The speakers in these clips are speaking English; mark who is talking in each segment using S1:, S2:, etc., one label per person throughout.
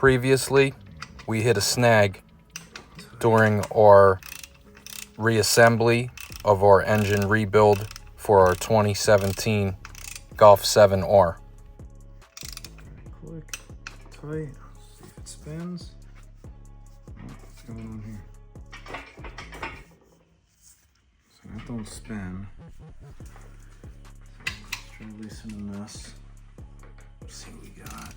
S1: previously, we hit a snag during our reassembly of our engine rebuild for our 2017 Golf 7R.
S2: Click, tight, see if it spins. What's going on here? So that don't spin. Let's try loosening this. Let's see what we got.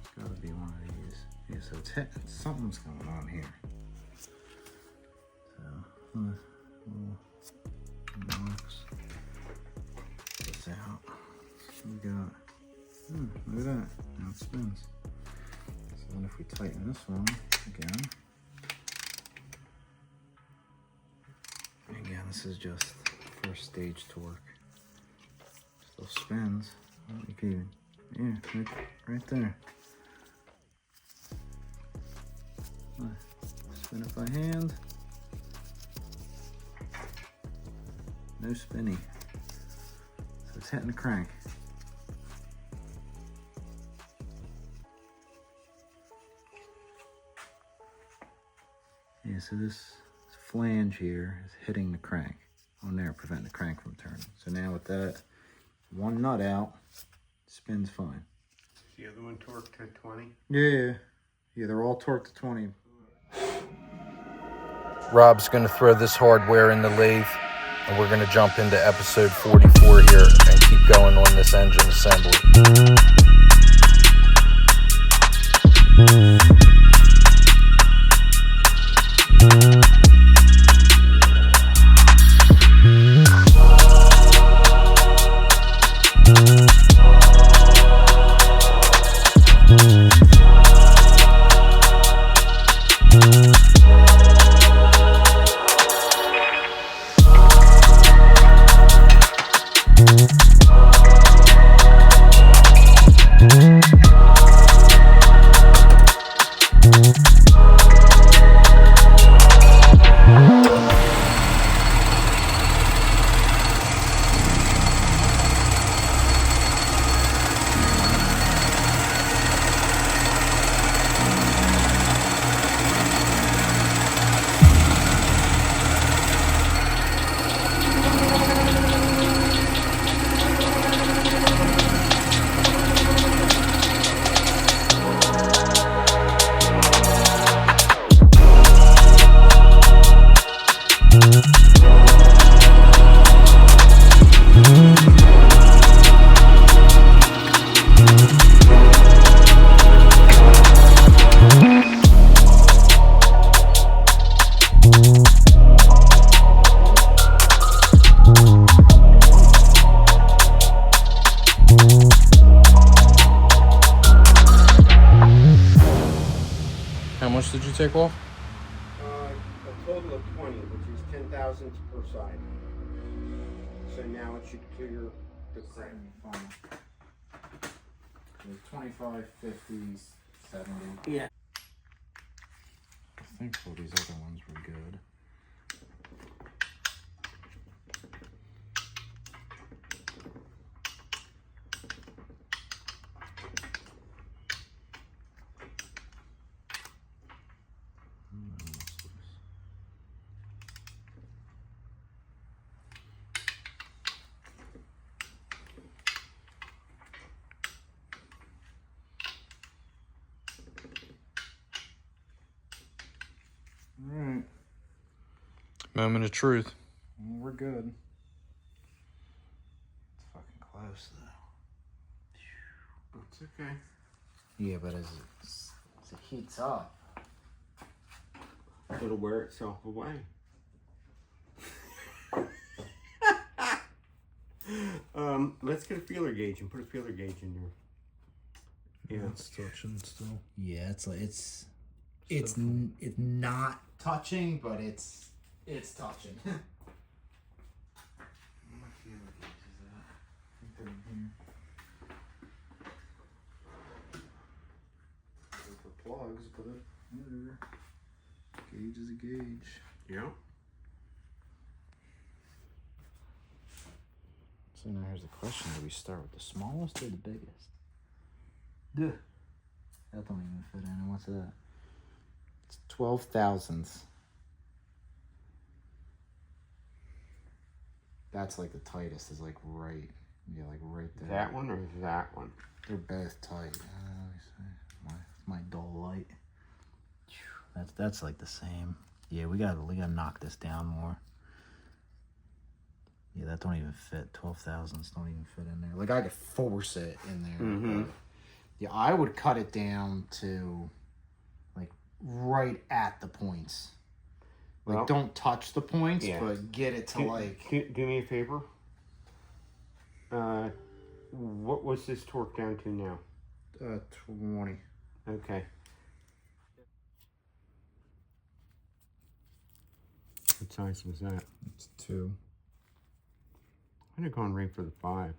S2: It's gotta be one of these. Yeah, so it's hitting. Something's going on here. So, little box. This out. So we got. Look at that. Now it spins. So then if we tighten this one again. Again, this is just first stage torque. Still spins. Oh, you can even, yeah, right there. Spin it by hand. No spinny. So it's hitting the crank. Yeah, so this flange here is hitting the crank on there, preventing the crank from turning. So now with that one nut out, spins fine.
S3: The other one torqued to 20?
S2: Yeah, they're all torqued to 20.
S1: Rob's going to throw this hardware in the lathe, and we're going to jump into episode 44 here and keep going on this engine assembly. How much did you take off?
S3: A total of 20, which is 10 thousandths per side. So now it should clear the crank.
S2: 25, 50, 70.
S3: Yeah.
S2: I think all these other ones were good. Alright,
S1: Moment of truth.
S2: we're good. It's fucking close though.
S3: It's okay.
S2: Yeah, but as it heats up.
S3: It'll wear itself away. Let's get a feeler gauge and put a feeler gauge in there. Yeah,
S2: It's touching still. Yeah, it's not touching, but it's touching. What feeler gauge is that? I think they're in here. They're for plugs, but whatever. Gauge is a gauge.
S3: yeah.
S2: So now here's the question: do we start with the smallest or the biggest? Duh. That don't even fit in. What's that? It's 12 thousandths. That's like the tightest. Is like right. Yeah, like right there.
S3: That one or that one?
S2: They're both tight. Let me see. My dull light. That's like the same. Yeah, we gotta knock this down more. Yeah, that don't even fit. 12 thousandths don't even fit in there. Like I could force it in there.
S3: Mm-hmm.
S2: Yeah, I would cut it down to like right at the points. Like
S3: Well,
S2: don't touch the points,
S3: yeah.
S2: but get it to
S3: Do me a favor. What was this torque down to now?
S2: 20.
S3: Okay. What size was that?
S2: It's 2.
S3: I'd have gone right for the 5.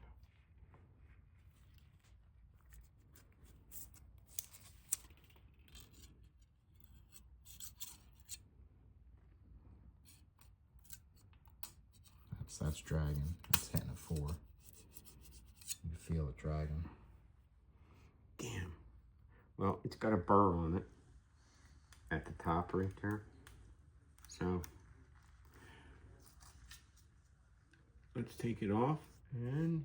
S2: That's dragging. That's hitting a 4. You can feel it dragging.
S3: Damn. Well, it's got a burr on it at the top right there. So let's take it off. And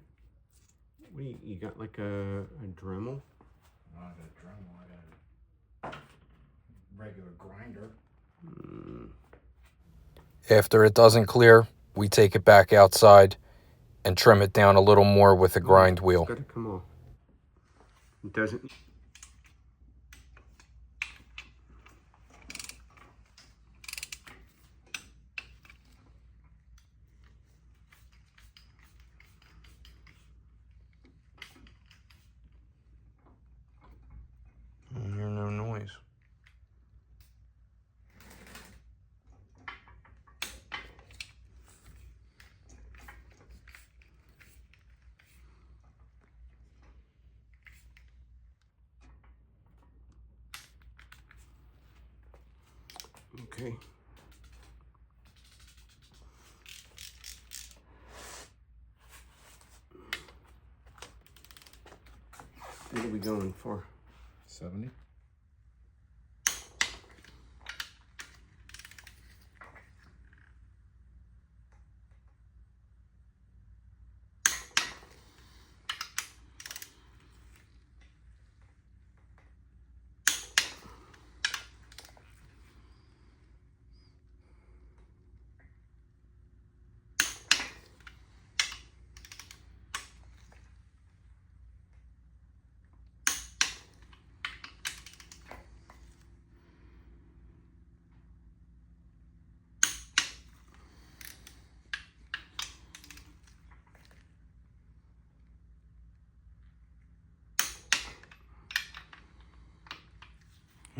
S3: what do you got? Like a Dremel?
S2: I got a Dremel. I got a regular grinder.
S1: After it doesn't clear, we take it back outside and trim it down a little more with a grind wheel.
S3: It's got to come off. It doesn't.
S1: I hear no noise.
S3: Okay. What are we going for?
S2: 70.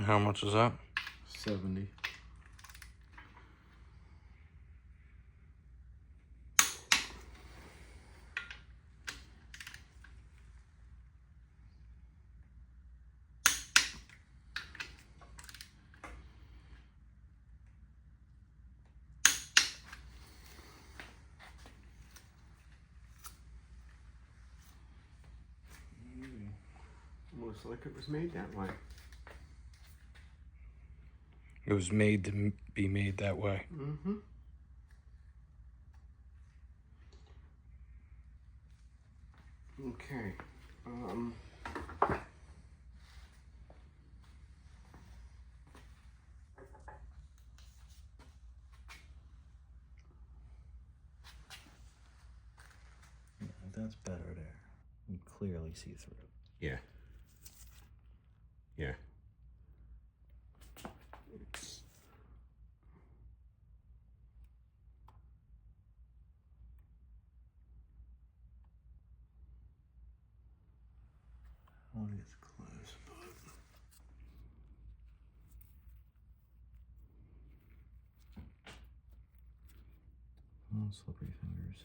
S1: How much is that?
S2: 70.
S3: Almost like it was made that way.
S1: It was made to be made that way.
S3: Mm-hmm. Okay.
S2: Yeah, that's better there. You clearly see through.
S3: Yeah. Yeah.
S2: I want to get close, but oh, slippery fingers.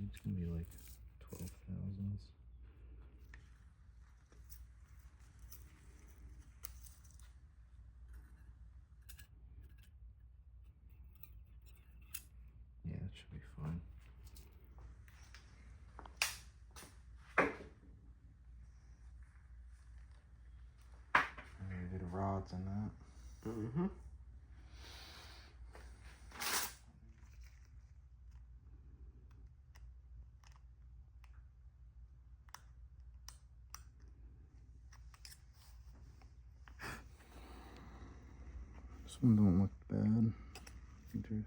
S2: It's gonna be like 12 thousandths. should be fine. Maybe the rods and that.
S3: Mm-hmm.
S2: This one don't look bad. I think there's...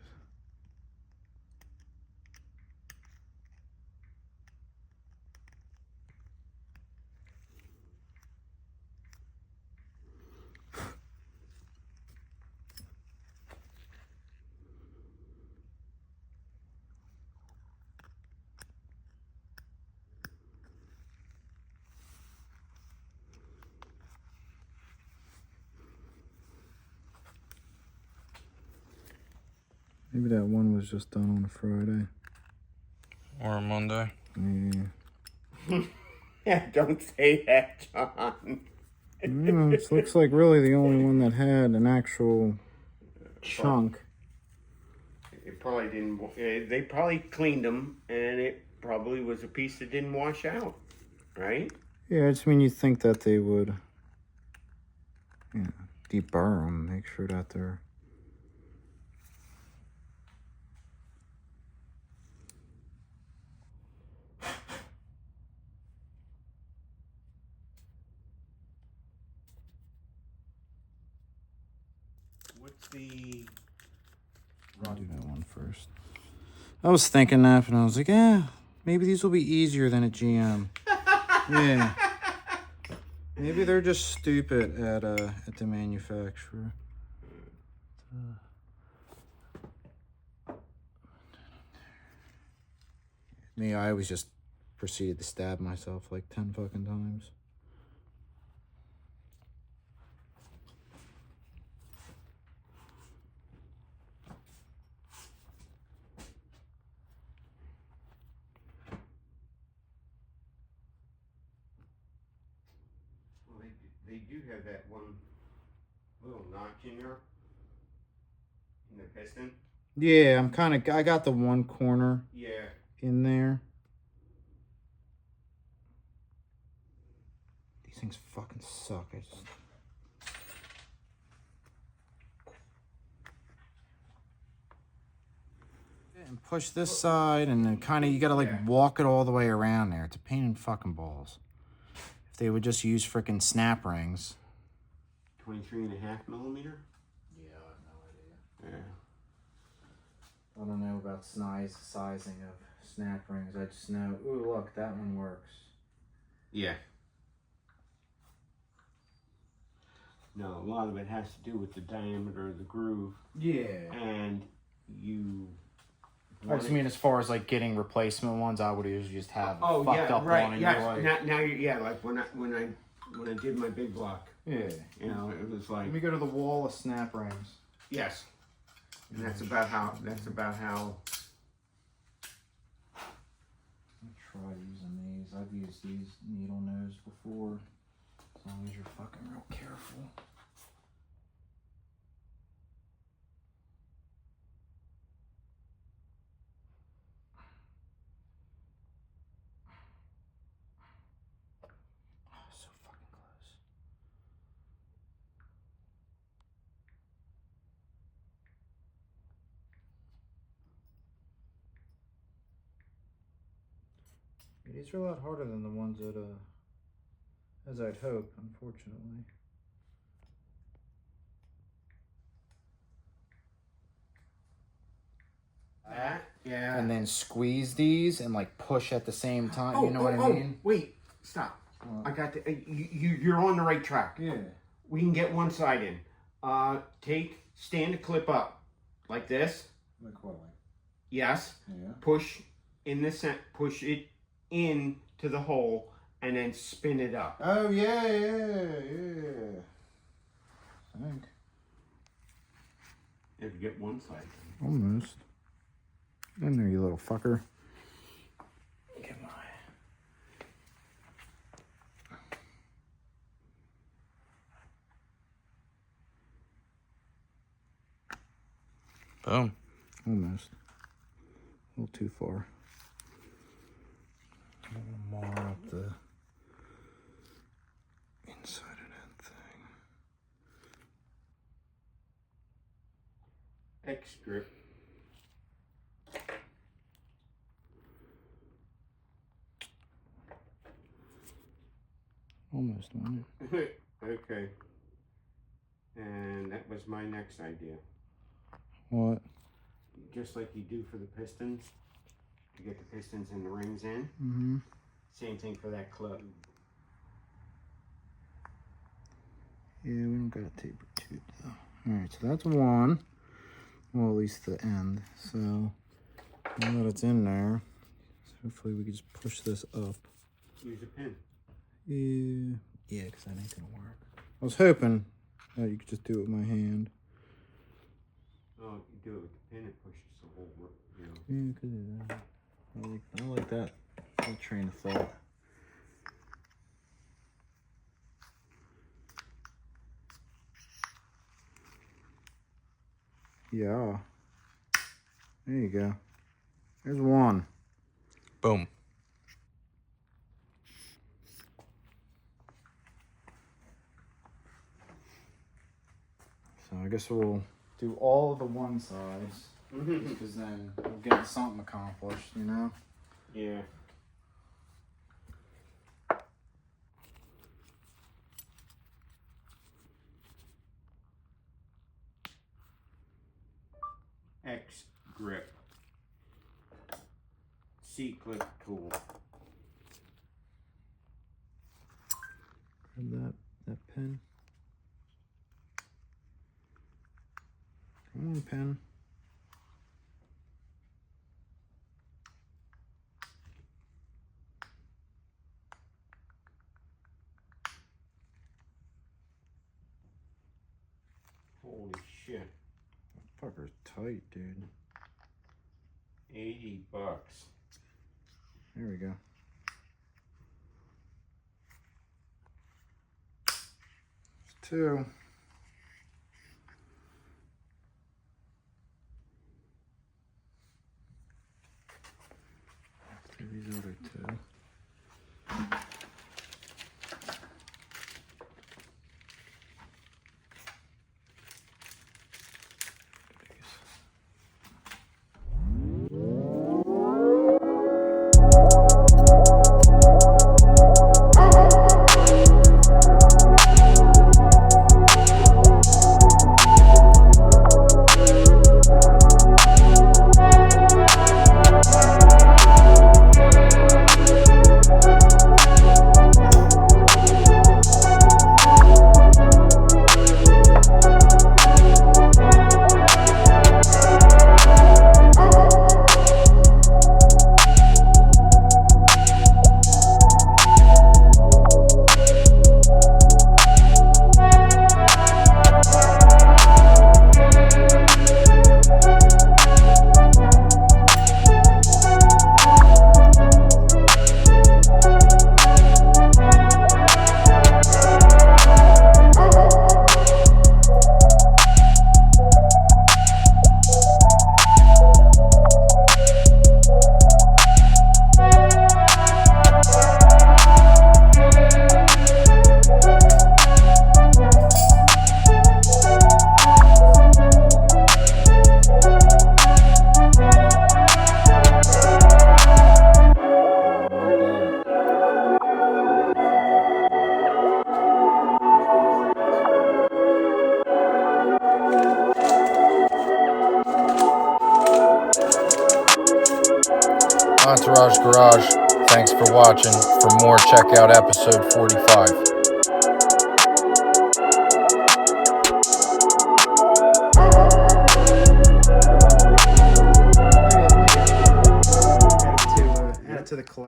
S2: Maybe that one was just done on a Friday.
S1: Or Monday.
S2: Yeah.
S3: Yeah, don't say that, John.
S2: No, it looks like really the only one that had an actual chunk.
S3: It probably didn't. They probably cleaned them, and it probably was a piece that didn't wash out, right?
S2: Yeah, I just mean you think that they would, deburr them, make sure that they're...
S3: What's the?
S2: I'll do that one first. I was thinking that, and I was like, maybe these will be easier than a GM. Yeah. Maybe they're just stupid at the manufacturer. Me, I always just proceeded to stab myself like 10 fucking times.
S3: Well, they do have that one little notch in there in the piston.
S2: Yeah, I got the one corner
S3: Yeah.
S2: in there. These things fucking suck. And push this side, and then kind of you gotta like walk it all the way around there. It's a pain in fucking balls. If they would just use freaking snap rings.
S3: 23.5 millimeter.
S2: Yeah, I have no idea.
S3: Yeah.
S2: I don't know about sizing of snap rings. I just know. Ooh, look, that one works.
S3: Yeah. No, a lot of it has to do with the diameter of the groove,
S2: Yeah.
S3: and you.
S2: I just mean as far as like getting replacement ones, I would usually just have fucked up
S3: right.
S2: one. And
S3: Yes.
S2: you're like,
S3: Now like when I did my big block,
S2: yeah.
S3: you know, it was like
S2: Let me go to the wall of snap rings.
S3: yes, and that's about how.
S2: I'll try using these. I've used these needle nose before. As long as you're fucking real careful. Oh, so fucking close. These are a lot harder than the ones that, as I'd hope, unfortunately.
S3: Yeah.
S2: And then squeeze these and like push at the same time. You know what I mean?
S3: Wait, stop. I got the. You're on the right track.
S2: Yeah.
S3: We can get one side in. Stand the clip up like this.
S2: Like what? Like?
S3: Yes.
S2: Yeah.
S3: Push push it in to the hole, and then spin it up.
S2: Oh yeah. I think.
S3: If you get one side.
S2: Almost. In there, you little fucker. Get my.
S1: Boom.
S2: Almost. A little too far. Mar up the inside of that thing.
S3: X grip.
S2: Almost on it.
S3: Okay. And that was my next idea.
S2: What?
S3: Just like you do for the pistons, to get the pistons and the rings in.
S2: Mm-hmm.
S3: Same thing for that club.
S2: Yeah, we don't got a taper tube though. Alright, so that's one. Well, at least the end. So now that it's in there, hopefully we can just push this up.
S3: Use a pin.
S2: Yeah, because that ain't gonna work. I was hoping that you could just do it with my hand.
S3: Oh, you do it with the pin, it pushes the whole, you know.
S2: Yeah, I could do that. I like that train of thought. Yeah. There you go. There's one.
S1: Boom.
S2: So I guess we'll do all of the one sides, because then we'll get something accomplished, you know?
S3: Yeah. X grip. C-clip tool.
S2: Grab that pen. Come on, pen.
S3: Holy shit.
S2: Fucker's tight, dude.
S3: $80.
S2: There we go. There's two. Let's do these other two.
S1: Entourage Garage, thanks for watching. For more, check out episode 45.